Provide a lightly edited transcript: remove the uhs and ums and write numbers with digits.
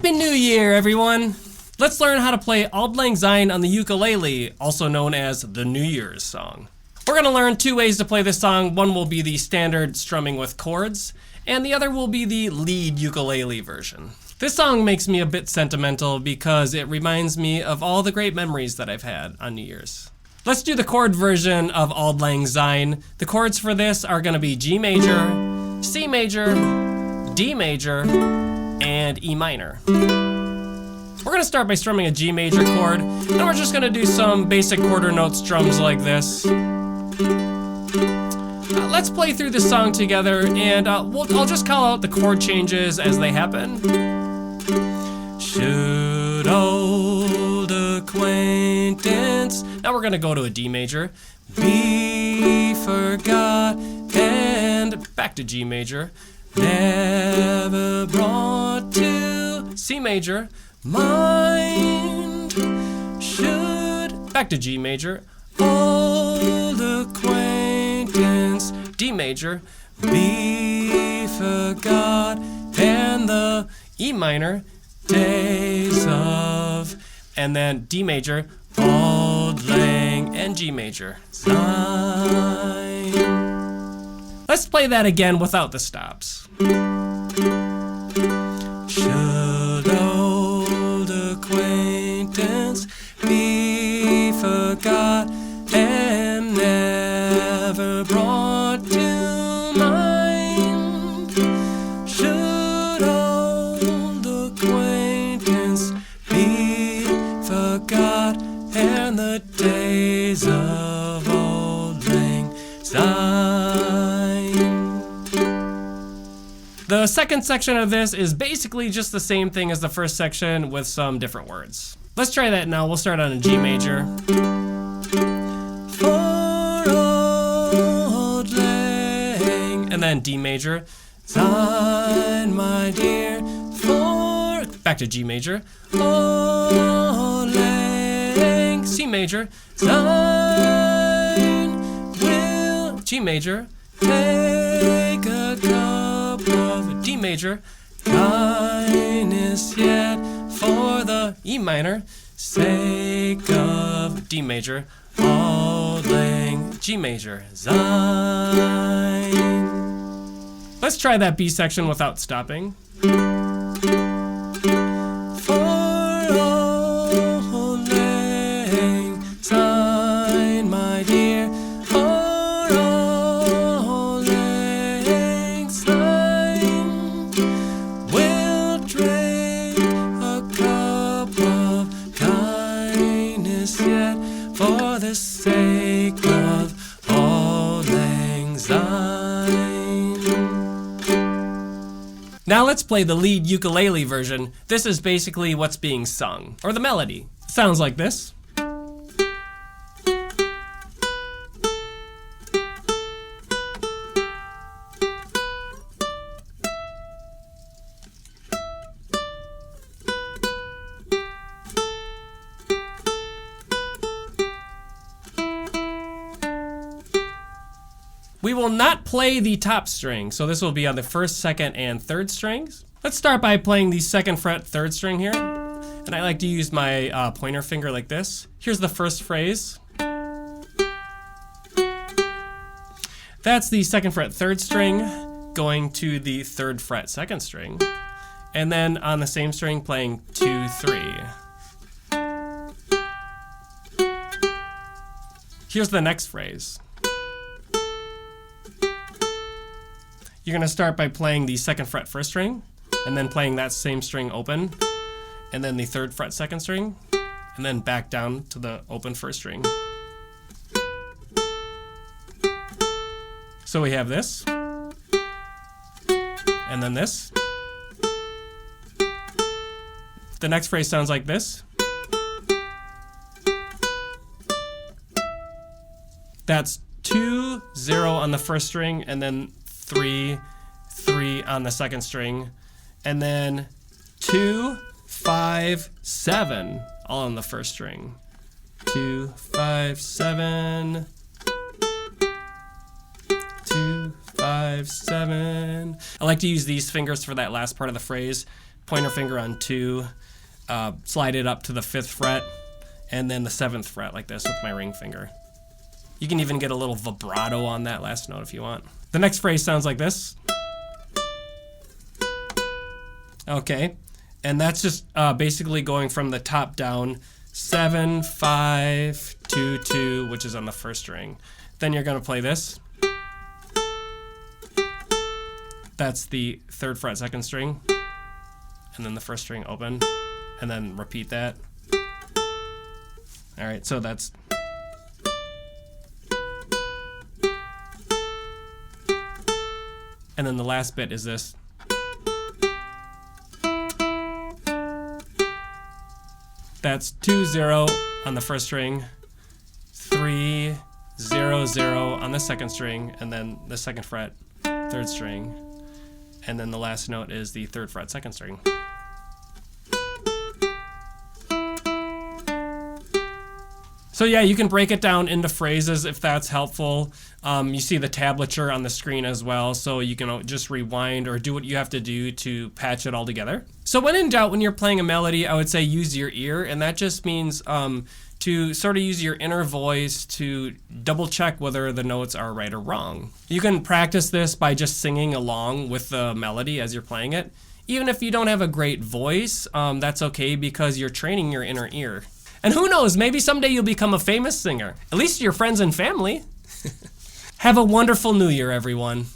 Happy New Year, everyone! Let's learn how to play Auld Lang Syne on the ukulele, also known as the New Year's song. We're going to learn two ways to play this song. One will be the standard strumming with chords, and the other will be the lead ukulele version. This song makes me a bit sentimental because it reminds me of all the great memories that I've had on New Year's. Let's do the chord version of Auld Lang Syne. The chords for this are going to be G major, C major, D major, and E minor. We're going to start by strumming a G major chord, and we're just going to do some basic quarter note strums like this. Let's play through this song together, and I'll just call out the chord changes as they happen. Should old acquaintance. Now we're going to go to a D major. Be forgot, and back to G major. Never brought to C major. Mind should back to G major. Old acquaintance. D major. Be forgot, and the E minor. Days of, and then D major. Auld Lang and G major. Syne. Let's play that again without the stops. Should old acquaintance be forgot and never brought to mind? Should old acquaintance be forgot and the days of Auld Lang Syne? The second section of this is basically just the same thing as the first section with some different words. Let's try that now. We'll start on a G major. For Auld Lang, and then D major. Syne, my dear, for, back to G major. Auld Lang, C major. Syne will, G major, take a cup of D major, kindness yet for the E minor, sake of D major, Auld Lang, G major, Syne. Let's try that B section without stopping. For Auld Lang Syne, my dear, for the sake of Auld Lang Syne. Now let's play the lead ukulele version. This is basically what's being sung, or the melody. Sounds like this. We will not play the top string, so this will be on the first, second, and third strings. Let's start by playing the second fret, third string here. And I like to use my pointer finger like this. Here's the first phrase. That's the second fret, third string, going to the third fret, second string. And then on the same string, playing 2, 3. Here's the next phrase. You're going to start by playing the second fret first string, and then playing that same string open, and then the third fret second string, and then back down to the open first string. So we have this, and then this. The next phrase sounds like this. That's 2, 0 on the first string, and then 3, 3 on the second string, and then 2, 5, 7 all on the first string. 2, 5, 7. 2, 5, 7. I like to use these fingers for that last part of the phrase pointer finger on 2, slide it up to the 5th fret, and then the 7th fret like this with my ring finger. You can even get a little vibrato on that last note if you want. The next phrase sounds like this. Okay, and that's just basically going from the top down, 7, 5, 2, 2, which is on the 1st string. Then you're going to play this. That's the 3rd fret 2nd string, and then the 1st string open, and then repeat that. All right, so that's. And then the last bit is this. That's 2, 0 on the 1st string, 3, 0, 0 on the 2nd string, and then the 2nd fret, 3rd string, and then the last note is the 3rd fret 2nd string. So yeah, you can break it down into phrases if that's helpful. You see the tablature on the screen as well, so you can just rewind or do what you have to do to patch it all together. So when in doubt, when you're playing a melody, I would say use your ear, and that just means to sort of use your inner voice to double check whether the notes are right or wrong. You can practice this by just singing along with the melody as you're playing it. Even if you don't have a great voice, that's okay because you're training your inner ear. And who knows, maybe someday you'll become a famous singer. At least to your friends and family. Have a wonderful New Year, everyone.